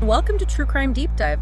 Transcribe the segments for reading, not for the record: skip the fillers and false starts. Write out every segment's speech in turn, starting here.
Welcome to True Crime Deep Dive.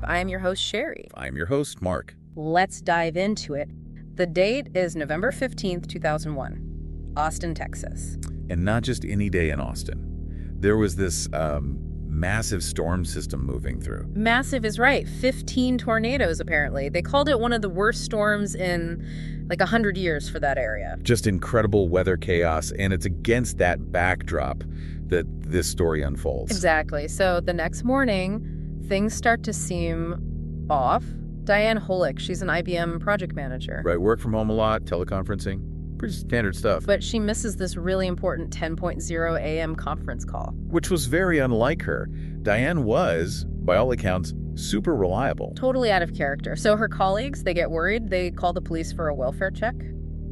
I am your host, Sherry. I'm your host, Mark. Let's dive into it. The date is November 15th, 2001, Austin, Texas. And not just any day in Austin. There was this massive storm system moving through. Massive is right. 15 tornadoes, apparently. They called it one of the worst storms in like 100 years for that area. Just incredible weather chaos, and it's against that backdrop that this story unfolds. Exactly. So the next morning, things start to seem off. Diane Holik, she's an IBM project manager. Right, work from home a lot, teleconferencing, pretty standard stuff. But she misses this really important 10:00 a.m. conference call. Which was very unlike her. Diane was, by all accounts, super reliable. Totally out of character. So her colleagues, they get worried. They call the police for a welfare check.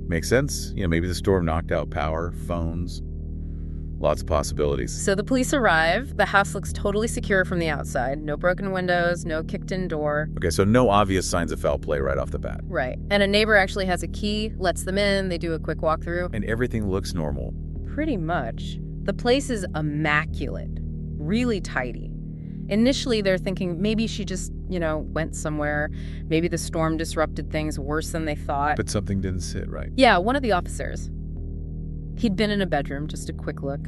Makes sense. Maybe the storm knocked out power, phones. Lots of possibilities. So the police arrive. The house looks totally secure from the outside. No broken windows, no kicked-in door. Okay, so no obvious signs of foul play right off the bat. Right. And a neighbor actually has a key, lets them in. They do a quick walkthrough. And everything looks normal. Pretty much. The place is immaculate, really tidy. Initially, they're thinking maybe she just, went somewhere. Maybe the storm disrupted things worse than they thought. But something didn't sit right. Yeah, one of the officers. He'd been in a bedroom, just a quick look.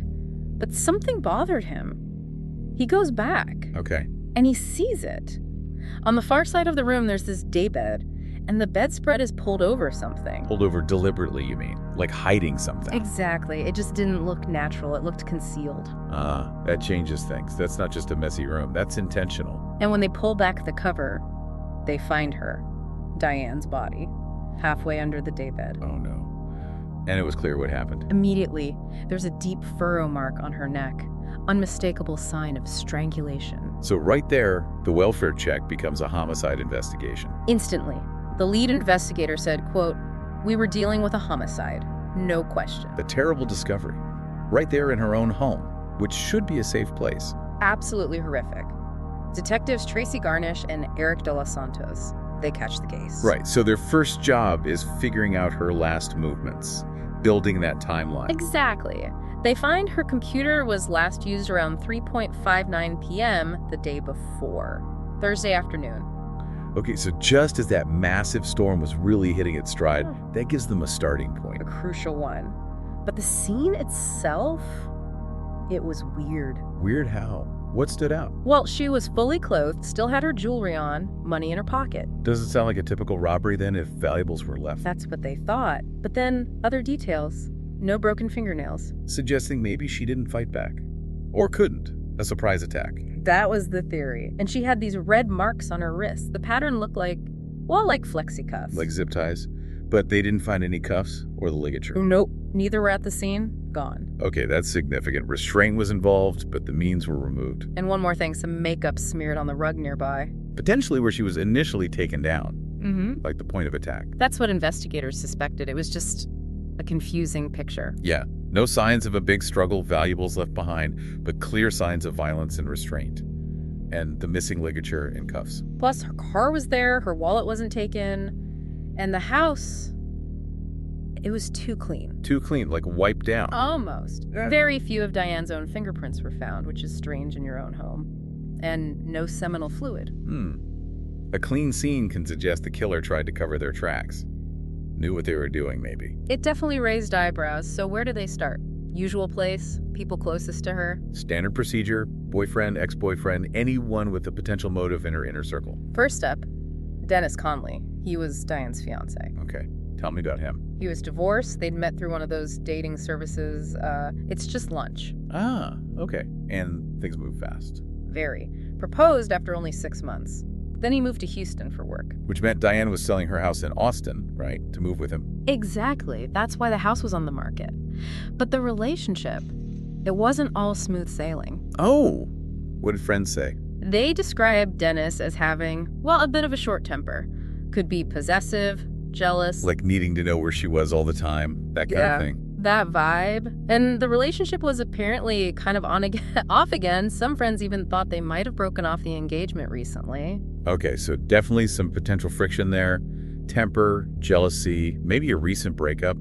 But something bothered him. He goes back. Okay. And he sees it. On the far side of the room, there's this daybed, and the bedspread is pulled over something. Pulled over deliberately, you mean? Like hiding something? Exactly. It just didn't look natural. It looked concealed. That changes things. That's not just a messy room. That's intentional. And when they pull back the cover, they find her, Diane's body, halfway under the daybed. Oh, no. And it was clear what happened. Immediately, there's a deep furrow mark on her neck, unmistakable sign of strangulation. So right there, the welfare check becomes a homicide investigation. Instantly, the lead investigator said, quote, "We were dealing with a homicide, no question." A terrible discovery. Right there in her own home, which should be a safe place. Absolutely horrific. Detectives Tracy Garnish and Eric De Los Santos, they catch the case. Right, so their first job is figuring out her last movements. Building that timeline. Exactly. They find her computer was last used around 3:59 p.m. the day before, Thursday afternoon. Okay, so just as that massive storm was really hitting its stride, that gives them a starting point. A crucial one. But the scene itself, it was weird. Weird how? What stood out? Well, she was fully clothed, still had her jewelry on, money in her pocket. Doesn't sound like a typical robbery then if valuables were left. That's what they thought. But then, other details. No broken fingernails. Suggesting maybe she didn't fight back. Or couldn't. A surprise attack. That was the theory. And she had these red marks on her wrists. The pattern looked like flexi cuffs. Like zip ties. But they didn't find any cuffs or the ligature. Nope. Neither were at the scene. Gone. Okay, that's significant. Restraint was involved, but the means were removed. And one more thing, some makeup smeared on the rug nearby. Potentially where she was initially taken down. Mm-hmm. Like the point of attack. That's what investigators suspected. It was just a confusing picture. Yeah. No signs of a big struggle, valuables left behind, but clear signs of violence and restraint. And the missing ligature and cuffs. Plus, her car was there, her wallet wasn't taken, and the house, it was too clean. Too clean, like wiped down. Almost. Very few of Diane's own fingerprints were found, which is strange in your own home. And no seminal fluid. A clean scene can suggest the killer tried to cover their tracks. Knew what they were doing, maybe. It definitely raised eyebrows, so where do they start? Usual place? People closest to her? Standard procedure, boyfriend, ex-boyfriend, anyone with a potential motive in her inner circle. First up, Dennis Conley. He was Diane's fiance. Okay, tell me about him. He was divorced. They'd met through one of those dating services. It's just lunch. Ah, okay. And things move fast. Very. Proposed after only 6 months. Then he moved to Houston for work. Which meant Diane was selling her house in Austin, right, to move with him. Exactly. That's why the house was on the market. But the relationship, it wasn't all smooth sailing. Oh, what did friends say? They described Dennis as having, a bit of a short temper. Could be possessive, jealous. Like needing to know where she was all the time, that kind of thing. That vibe. And the relationship was apparently kind of on again, off again. Some friends even thought they might have broken off the engagement recently. Okay, so definitely some potential friction there. Temper, jealousy, maybe a recent breakup.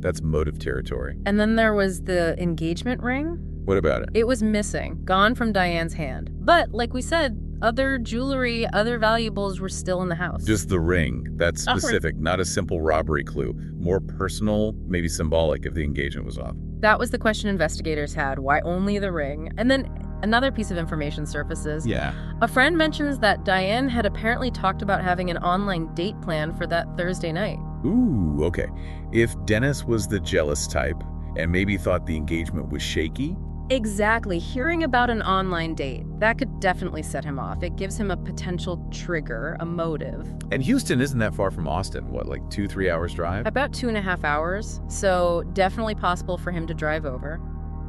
That's motive territory. And then there was the engagement ring. What about it? It was missing, gone from Diane's hand. But, like we said, other jewelry, other valuables were still in the house. Just the ring. That's Oh, right. specific, not a simple robbery clue. More personal, maybe symbolic if the engagement was off. That was the question investigators had. Why only the ring? And then another piece of information surfaces. Yeah. A friend mentions that Diane had apparently talked about having an online date plan for that Thursday night. Ooh, okay. If Dennis was the jealous type and maybe thought the engagement was shaky, Exactly. Hearing about an online date, that could definitely set him off. It gives him a potential trigger, a motive. and Houston isn't that far from Austin. What, like 2-3 hours drive? About 2.5 hours, so definitely possible for him to drive over.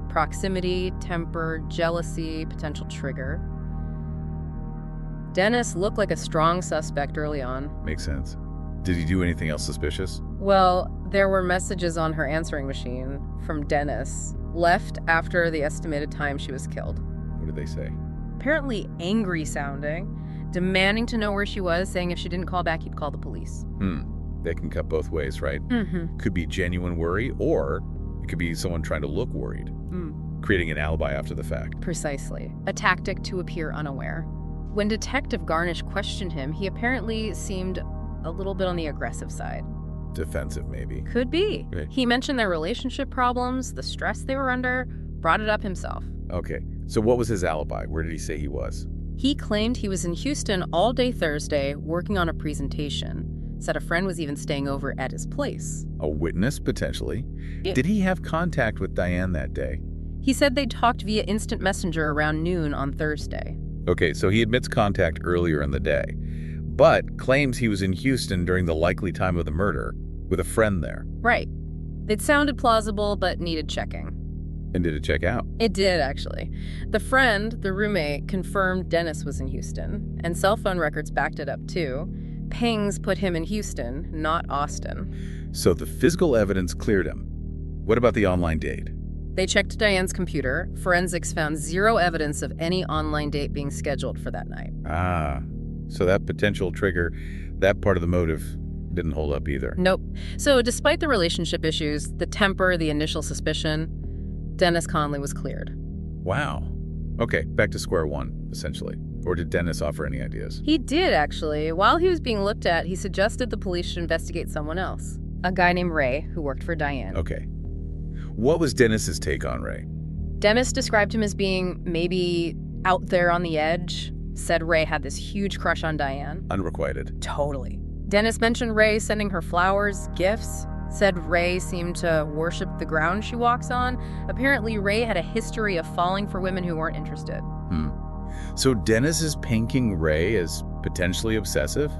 Proximity, temper, jealousy, potential trigger. Dennis looked like a strong suspect early on. Makes sense. Did he do anything else suspicious? Well, there were messages on her answering machine from Dennis, left after the estimated time she was killed. What did they say? Apparently angry sounding, demanding to know where she was, saying if she didn't call back, he'd call the police. They can cut both ways, right? Mm-hmm. Could be genuine worry, or it could be someone trying to look worried, creating an alibi after the fact. Precisely. A tactic to appear unaware. When Detective Garnish questioned him, he apparently seemed a little bit on the aggressive side. Defensive, maybe. Could be. Right. He mentioned their relationship problems, the stress they were under, brought it up himself. Okay, so what was his alibi? Where did he say he was? He claimed he was in Houston all day Thursday working on a presentation. Said a friend was even staying over at his place. A witness, potentially. Yeah. Did he have contact with Diane that day? He said they talked via instant messenger around noon on Thursday. Okay, so he admits contact earlier in the day, but claims he was in Houston during the likely time of the murder with a friend there. Right. It sounded plausible, but needed checking. And did it check out? It did, actually. The friend, the roommate, confirmed Dennis was in Houston, and cell phone records backed it up, too. Pings put him in Houston, not Austin. So the physical evidence cleared him. What about the online date? They checked Diane's computer. Forensics found zero evidence of any online date being scheduled for that night. Ah, so that potential trigger, that part of the motive, didn't hold up either. Nope. So despite the relationship issues, the temper, the initial suspicion, Dennis Conley was cleared. Wow. Okay, back to square one, essentially. Or did Dennis offer any ideas? He did, actually. While he was being looked at, he suggested the police should investigate someone else. A guy named Ray, who worked for Diane. Okay. What was Dennis's take on Ray? Dennis described him as being maybe out there on the edge. Said Ray had this huge crush on Diane. Unrequited. Totally. Dennis mentioned Ray sending her flowers, gifts. Said Ray seemed to worship the ground she walks on. Apparently, Ray had a history of falling for women who weren't interested. So Dennis is painting Ray as potentially obsessive?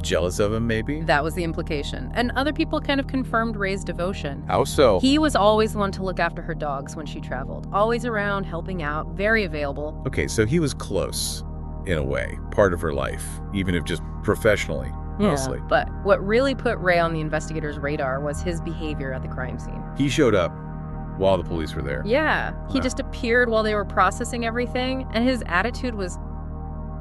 Jealous of him, maybe? That was the implication. And other people kind of confirmed Ray's devotion. How so? He was always the one to look after her dogs when she traveled. Always around, helping out, very available. Okay, so he was close, in a way, part of her life, even if just professionally, mostly. But what really put Ray on the investigators' radar was his behavior at the crime scene. He showed up while the police were there. Yeah, he Wow. just appeared while they were processing everything, and his attitude was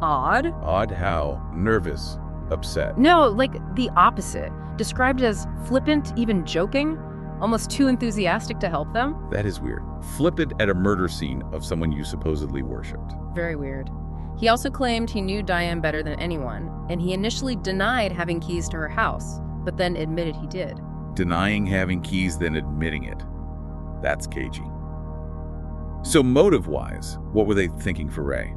odd. Odd how? Nervous? Upset? No, like the opposite. Described as flippant, even joking, almost too enthusiastic to help them. That is weird. Flippant at a murder scene of someone you supposedly worshipped. Very weird. He also claimed he knew Diane better than anyone, and he initially denied having keys to her house, but then admitted he did. Denying having keys, then admitting it. That's cagey. So motive-wise, what were they thinking for Ray?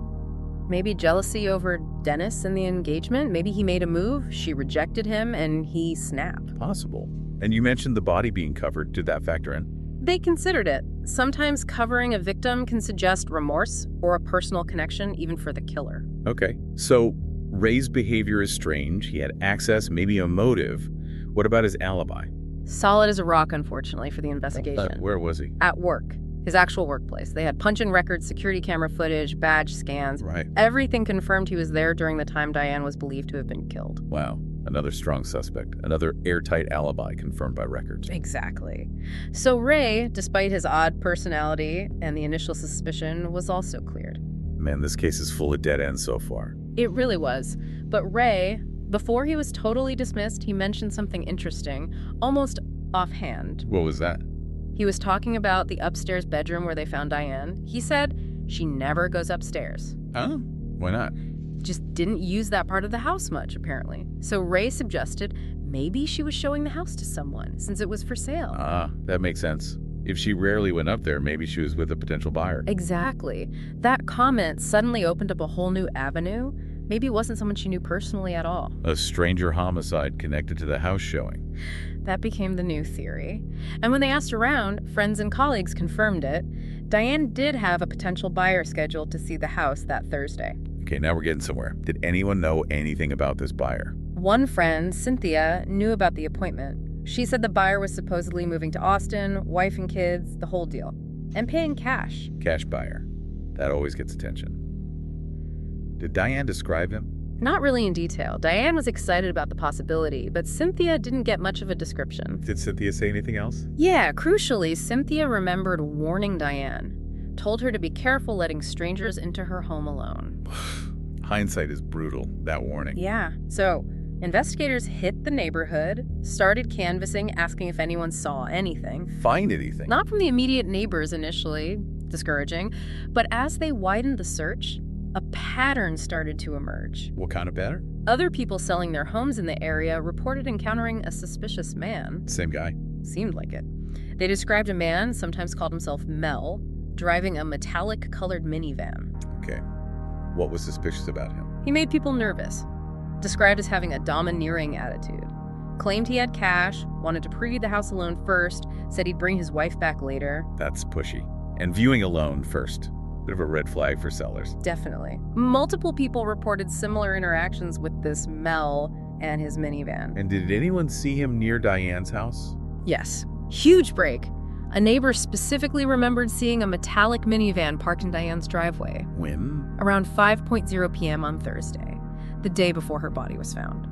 Maybe jealousy over Dennis and the engagement. Maybe he made a move, she rejected him, and he snapped. Possible. And you mentioned the body being covered. Did that factor in? They considered it. Sometimes covering a victim can suggest remorse or a personal connection, even for the killer. Okay. So Ray's behavior is strange. He had access, maybe a motive. What about his alibi? Solid as a rock, unfortunately, for the investigation. Where was he? At work. His actual workplace. They had punch-in records, security camera footage, badge scans. Right. Everything confirmed he was there during the time Diane was believed to have been killed. Wow. Another strong suspect. Another airtight alibi confirmed by records. Exactly. So Ray, despite his odd personality and the initial suspicion, was also cleared. Man, this case is full of dead ends so far. It really was. But Ray, before he was totally dismissed, he mentioned something interesting, almost offhand. What was that? He was talking about the upstairs bedroom where they found Diane. He said she never goes upstairs. Huh? Why not? Just didn't use that part of the house much, apparently. So Ray suggested maybe she was showing the house to someone since it was for sale. Ah, that makes sense. If she rarely went up there, maybe she was with a potential buyer. Exactly. That comment suddenly opened up a whole new avenue. Maybe it wasn't someone she knew personally at all. A stranger homicide connected to the house showing. That became the new theory. And when they asked around, friends and colleagues confirmed it. Diane did have a potential buyer scheduled to see the house that Thursday. Okay, now we're getting somewhere. Did anyone know anything about this buyer? One friend, Cynthia, knew about the appointment. She said the buyer was supposedly moving to Austin, wife and kids, the whole deal, and paying cash. Cash buyer. That always gets attention. Did Diane describe him? Not really in detail. Diane was excited about the possibility, but Cynthia didn't get much of a description. Did Cynthia say anything else? Yeah, crucially, Cynthia remembered warning Diane, told her to be careful letting strangers into her home alone. Hindsight is brutal, that warning. Yeah, so investigators hit the neighborhood, started canvassing, asking if anyone saw anything. Find anything? Not from the immediate neighbors initially, discouraging, but as they widened the search, a pattern started to emerge. What kind of pattern? Other people selling their homes in the area reported encountering a suspicious man. Same guy? Seemed like it. They described a man, sometimes called himself Mel, driving a metallic-colored minivan. Okay. What was suspicious about him? He made people nervous, described as having a domineering attitude. Claimed he had cash, wanted to pre the house alone first, said he'd bring his wife back later. That's pushy. And viewing alone first. Bit of a red flag for sellers. Definitely. Multiple people reported similar interactions with this Mel and his minivan. And did anyone see him near Diane's house? Yes. Huge break. A neighbor specifically remembered seeing a metallic minivan parked in Diane's driveway. When? Around 5:00 p.m. on Thursday, the day before her body was found.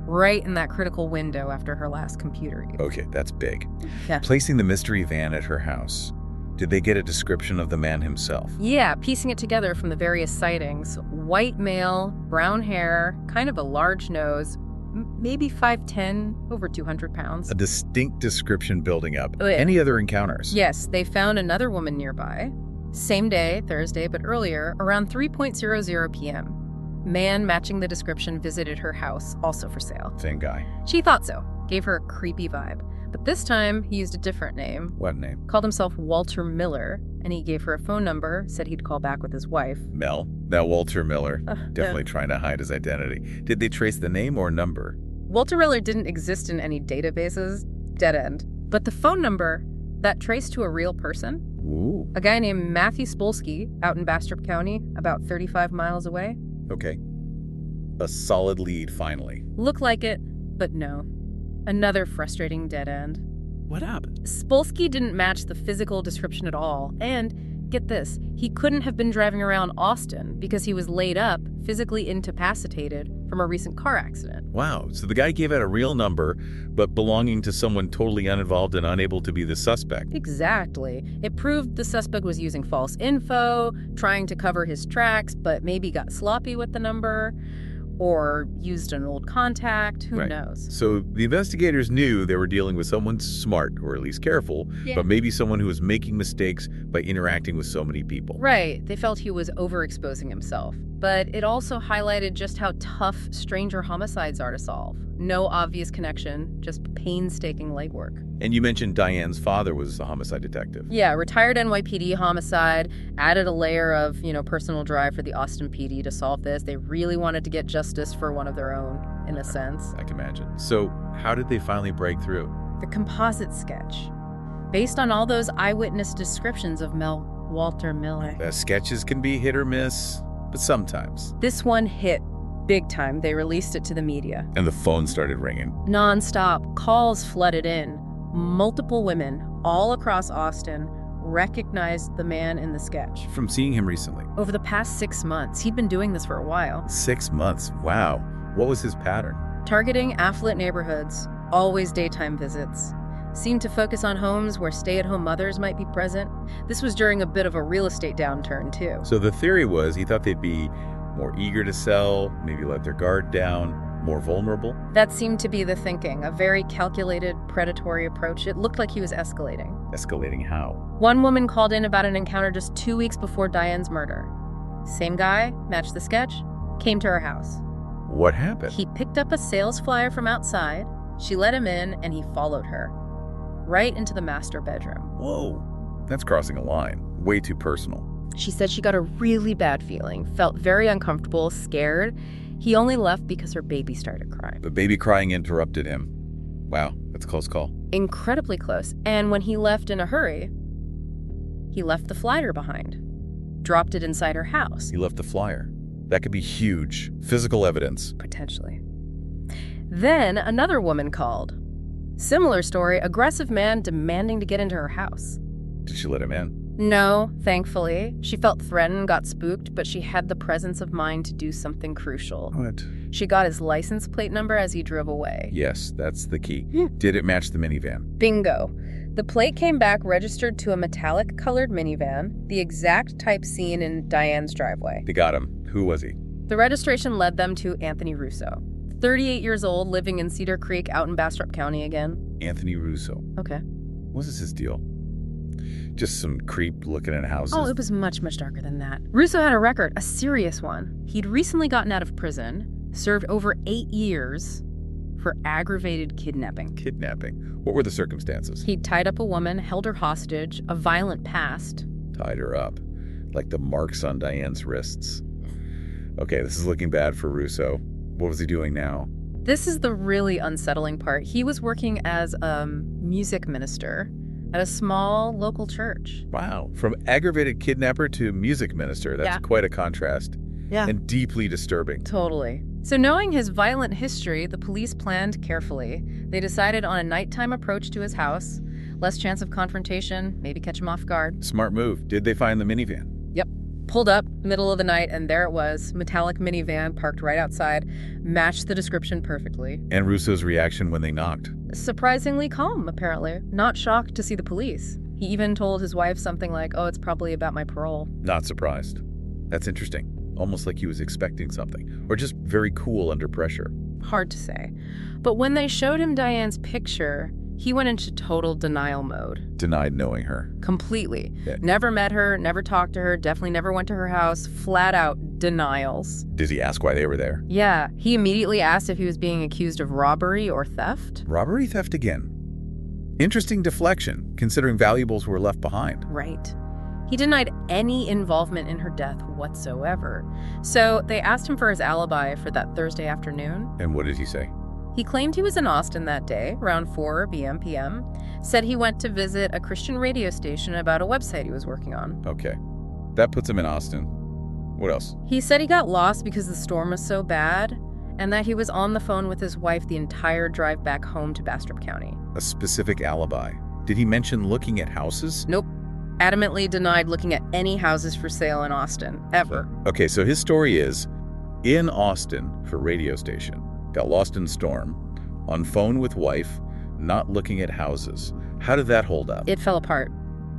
Right in that critical window after her last computer use. Okay, that's big. Yeah. Placing the mystery van at her house. Did they get a description of the man himself? Yeah, piecing it together from the various sightings. White male, brown hair, kind of a large nose, maybe 5'10", over 200 pounds. A distinct description building up. Oh, yeah. Any other encounters? Yes, they found another woman nearby. Same day, Thursday, but earlier, around 3:00 p.m. Man matching the description visited her house, also for sale. Same guy. She thought so. Gave her a creepy vibe. But this time, he used a different name. What name? Called himself Walter Miller, and he gave her a phone number, said he'd call back with his wife. Mel. That Walter Miller. Definitely Yeah. trying to hide his identity. Did they trace the name or number? Walter Miller didn't exist in any databases. Dead end. But the phone number, that traced to a real person. Ooh. A guy named Matthew Spolsky out in Bastrop County, about 35 miles away. Okay. A solid lead, finally. Looked like it, but no. Another frustrating dead end. What happened? Spolsky didn't match the physical description at all, and get this, he couldn't have been driving around Austin because he was laid up, physically incapacitated from a recent car accident. Wow, so the guy gave out a real number, but belonging to someone totally uninvolved and unable to be the suspect. Exactly. It proved the suspect was using false info, trying to cover his tracks, but maybe got sloppy with the number, or used an old contact, who Right. knows? So the investigators knew they were dealing with someone smart, or at least careful, Yeah. but maybe someone who was making mistakes by interacting with so many people. Right, they felt he was overexposing himself. But it also highlighted just how tough stranger homicides are to solve. No obvious connection, just painstaking legwork. And you mentioned Diane's father was a homicide detective. Yeah, retired NYPD homicide, added a layer of, personal drive for the Austin PD to solve this. They really wanted to get justice for one of their own, in a sense. I can imagine. So how did they finally break through? The composite sketch. Based on all those eyewitness descriptions of Walter Miller. Sketches can be hit or miss, but sometimes. This one hit big time. They released it to the media. And the phone started ringing. Non-stop, calls flooded in. Multiple women, all across Austin, recognized the man in the sketch. From seeing him recently. Over the past 6 months, he'd been doing this for a while. 6 months. Wow. What was his pattern? Targeting affluent neighborhoods, always daytime visits. Seemed to focus on homes where stay-at-home mothers might be present. This was during a bit of a real estate downturn, too. So the theory was he thought they'd be more eager to sell, maybe let their guard down, more vulnerable. That seemed to be the thinking, a very calculated, predatory approach. It looked like he was escalating. Escalating how? One woman called in about an encounter just 2 weeks before Diane's murder. Same guy, matched the sketch, came to her house. What happened? He picked up a sales flyer from outside, she let him in, and he followed her. Right into the master bedroom. Whoa, that's crossing a line. Way too personal. She said she got a really bad feeling, felt very uncomfortable, scared. He only left because her baby started crying. The baby crying interrupted him. Wow, that's a close call. Incredibly close. And when he left in a hurry, he left the flyer behind. Dropped it inside her house. He left the flyer. That could be huge. Physical evidence. Potentially. Then another woman called. Similar story, aggressive man demanding to get into her house. Did she let him in? No, thankfully. She felt threatened, got spooked, but she had the presence of mind to do something crucial. What? She got his license plate number as he drove away. Yes, that's the key. Did it match the minivan? Bingo. The plate came back registered to a metallic-colored minivan, the exact type seen in Diane's driveway. They got him. Who was he? The registration led them to Anthony Russo, 38 years old, living in Cedar Creek out in Bastrop County again. Anthony Russo. Okay. What was his deal? Just some creep looking at houses? Oh, it was much, much darker than that. Russo had a record, a serious one. He'd recently gotten out of prison, served over 8 years for aggravated kidnapping. Kidnapping? What were the circumstances? He'd tied up a woman, held her hostage, a violent past. Tied her up. Like the marks on Diane's wrists. Okay, this is looking bad for Russo. What was he doing now? This is the really unsettling part. He was working as a music minister at a small local church. Wow. From aggravated kidnapper to music minister. That's quite a contrast. Yeah. And deeply disturbing. Totally. So knowing his violent history, the police planned carefully. They decided on a nighttime approach to his house. Less chance of confrontation, maybe catch him off guard. Smart move. Did they find the minivan? Yep. Pulled up, middle of the night, and there it was. Metallic minivan parked right outside. Matched the description perfectly. And Russo's reaction when they knocked? Surprisingly calm, apparently. Not shocked to see the police. He even told his wife something like, "Oh, it's probably about my parole." Not surprised. That's interesting. Almost like he was expecting something. Or just very cool under pressure. Hard to say. But when they showed him Diane's picture, he went into total denial mode. Denied knowing her. Completely. Yeah. Never met her, never talked to her, definitely never went to her house. Flat out denials. Did he ask why they were there? Yeah. He immediately asked if he was being accused of robbery or theft. Robbery, theft again. Interesting deflection, considering valuables were left behind. Right. He denied any involvement in her death whatsoever. So they asked him for his alibi for that Thursday afternoon. And what did he say? He claimed he was in Austin that day, around 4 p.m. Said he went to visit a Christian radio station about a website he was working on. Okay. That puts him in Austin. What else? He said he got lost because the storm was so bad, and that he was on the phone with his wife the entire drive back home to Bastrop County. A specific alibi. Did he mention looking at houses? Nope. Adamantly denied looking at any houses for sale in Austin, ever. Okay, so his story is, in Austin for radio station, got lost in storm, on phone with wife, not looking at houses. How did that hold up? It fell apart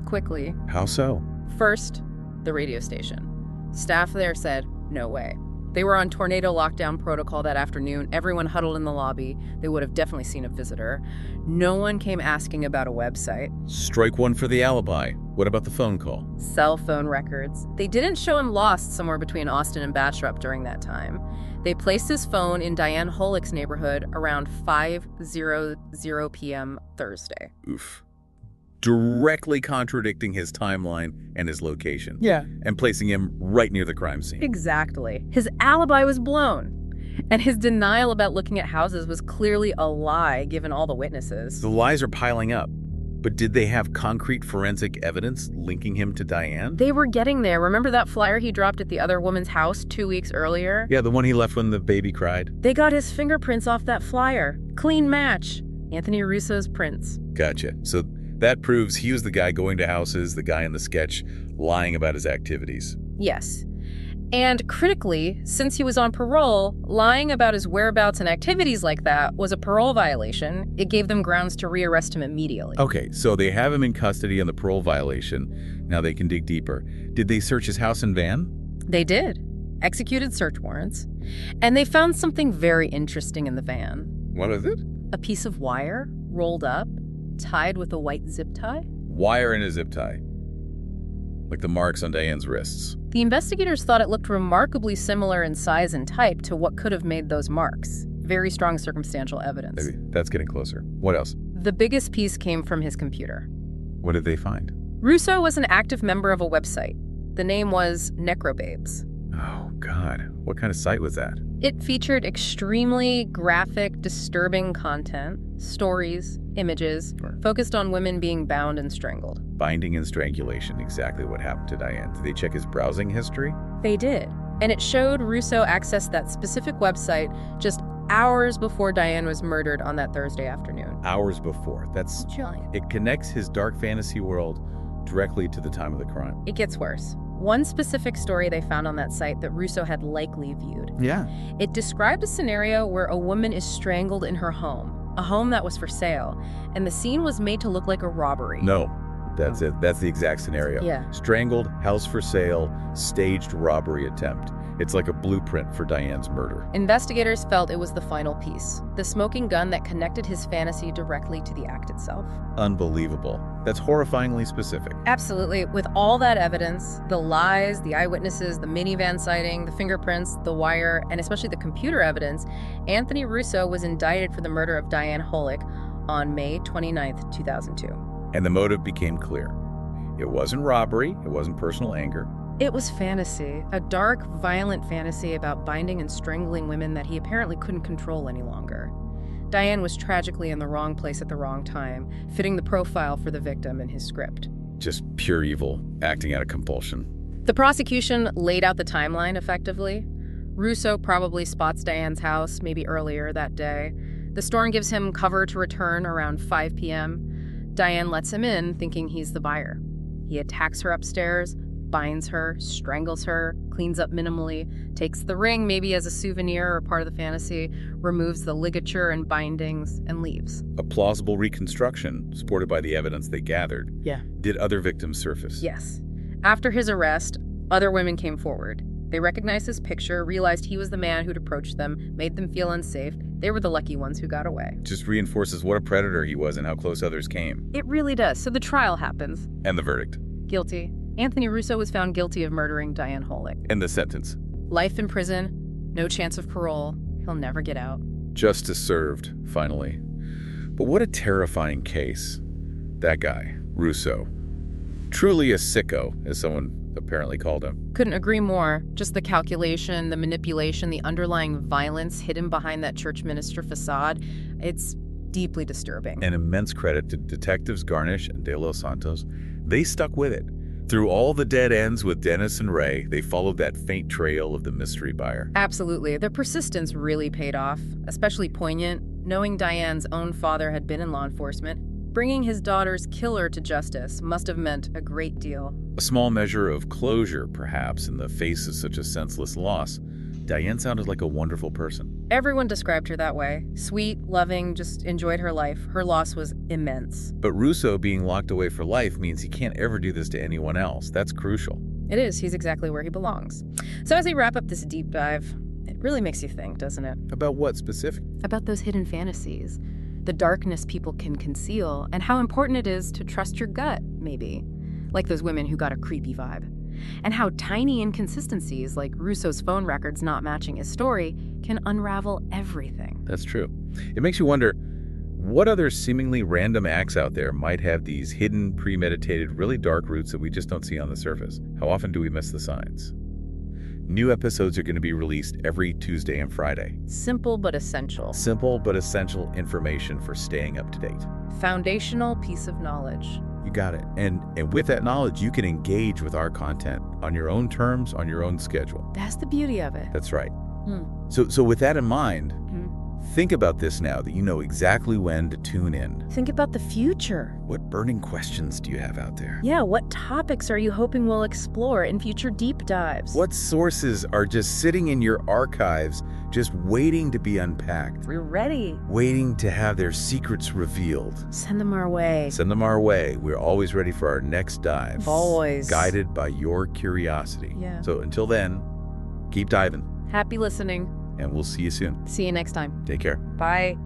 quickly. How so? First, the radio station. Staff there said, no way. They were on tornado lockdown protocol that afternoon. Everyone huddled in the lobby. They would have definitely seen a visitor. No one came asking about a website. Strike one for the alibi. What about the phone call? Cell phone records. They didn't show him lost somewhere between Austin and Bastrop during that time. They placed his phone in Diane Holik's neighborhood around 5:00 p.m. Thursday. Oof. Directly contradicting his timeline and his location. Yeah. And placing him right near the crime scene. Exactly. His alibi was blown. And his denial about looking at houses was clearly a lie, given all the witnesses. The lies are piling up. But did they have concrete forensic evidence linking him to Diane? They were getting there. Remember that flyer he dropped at the other woman's house 2 weeks earlier? Yeah, the one he left when the baby cried. They got his fingerprints off that flyer. Clean match. Anthony Russo's prints. Gotcha. So that proves he was the guy going to houses, the guy in the sketch, lying about his activities. Yes. And critically, since he was on parole, lying about his whereabouts and activities like that was a parole violation. It gave them grounds to rearrest him immediately. Okay, so they have him in custody on the parole violation. Now they can dig deeper. Did they search his house and van? They did. Executed search warrants. And they found something very interesting in the van. What is it? A piece of wire rolled up, tied with a white zip tie. Wire in a zip tie, like the marks on Diane's wrists. The investigators thought it looked remarkably similar in size and type to what could have made those marks. Very strong circumstantial evidence. Maybe that's getting closer. What else? The biggest piece came from his computer. What did they find? Russo was an active member of a website. The name was Necrobabes. Oh, God. What kind of site was that? It featured extremely graphic, disturbing content, stories, images, focused on women being bound and strangled. Binding and strangulation, exactly what happened to Diane. Did they check his browsing history? They did. And it showed Russo accessed that specific website just hours before Diane was murdered on that Thursday afternoon. Hours before. That's Chilling. It connects his dark fantasy world directly to the time of the crime. It gets worse. One specific story they found on that site that Russo had likely viewed. Yeah. It described a scenario where a woman is strangled in her home, a home that was for sale, and the scene was made to look like a robbery. No, that's it. That's the exact scenario. Yeah. Strangled, house for sale, staged robbery attempt. It's like a blueprint for Diane's murder. Investigators felt it was the final piece, the smoking gun that connected his fantasy directly to the act itself. Unbelievable. That's horrifyingly specific. Absolutely. With all that evidence, the lies, the eyewitnesses, the minivan sighting, the fingerprints, the wire, and especially the computer evidence, Anthony Russo was indicted for the murder of Diane Holik on May 29th, 2002. And the motive became clear. It wasn't robbery. It wasn't personal anger. It was fantasy, a dark, violent fantasy about binding and strangling women that he apparently couldn't control any longer. Diane was tragically in the wrong place at the wrong time, fitting the profile for the victim in his script. Just pure evil, acting out of compulsion. The prosecution laid out the timeline effectively. Russo probably spots Diane's house maybe earlier that day. The storm gives him cover to return around 5 p.m. Diane lets him in, thinking he's the buyer. He attacks her upstairs, binds her, strangles her, cleans up minimally, takes the ring maybe as a souvenir or part of the fantasy, removes the ligature and bindings, and leaves. A plausible reconstruction, supported by the evidence they gathered. Yeah. Did other victims surface? Yes. After his arrest, other women came forward. They recognized his picture, realized he was the man who'd approached them, made them feel unsafe. They were the lucky ones who got away. Just reinforces what a predator he was and how close others came. It really does. So the trial happens. And the verdict. Guilty. Anthony Russo was found guilty of murdering Diane Holik. And the sentence. Life in prison, no chance of parole. He'll never get out. Justice served, finally. But what a terrifying case. That guy, Russo. Truly a sicko, as someone apparently called him. Couldn't agree more. Just the calculation, the manipulation, the underlying violence hidden behind that church minister facade. It's deeply disturbing. An immense credit to Detectives Garnish and De Los Santos. They stuck with it. Through all the dead ends with Dennis and Ray, they followed that faint trail of the mystery buyer. Absolutely. Their persistence really paid off, especially poignant, knowing Diane's own father had been in law enforcement. Bringing his daughter's killer to justice must have meant a great deal. A small measure of closure, perhaps, in the face of such a senseless loss. Diane sounded like a wonderful person. Everyone described her that way. Sweet, loving, just enjoyed her life. Her loss was immense. But Russo being locked away for life means he can't ever do this to anyone else. That's crucial. It is. He's exactly where he belongs. So as we wrap up this deep dive, it really makes you think, doesn't it? About what specific? About those hidden fantasies, the darkness people can conceal, and how important it is to trust your gut, maybe. Like those women who got a creepy vibe. And how tiny inconsistencies, like Russo's phone records not matching his story, can unravel everything. That's true. It makes you wonder, what other seemingly random acts out there might have these hidden, premeditated, really dark roots that we just don't see on the surface? How often do we miss the signs? New episodes are going to be released every Tuesday and Friday. Simple but essential. Simple but essential information for staying up to date. Foundational piece of knowledge. You got it. And with that knowledge, you can engage with our content on your own terms, on your own schedule. That's the beauty of it. That's right. So with that in mind, think about this now that you know exactly when to tune in. Think about the future. What burning questions do you have out there? Yeah, what topics are you hoping we'll explore in future deep dives? What sources are just sitting in your archives, just waiting to be unpacked? We're ready. Waiting to have their secrets revealed. Send them our way. Send them our way. We're always ready for our next dive. Always. Guided by your curiosity. Yeah. So until then, keep diving. Happy listening. And we'll see you soon. See you next time. Take care. Bye.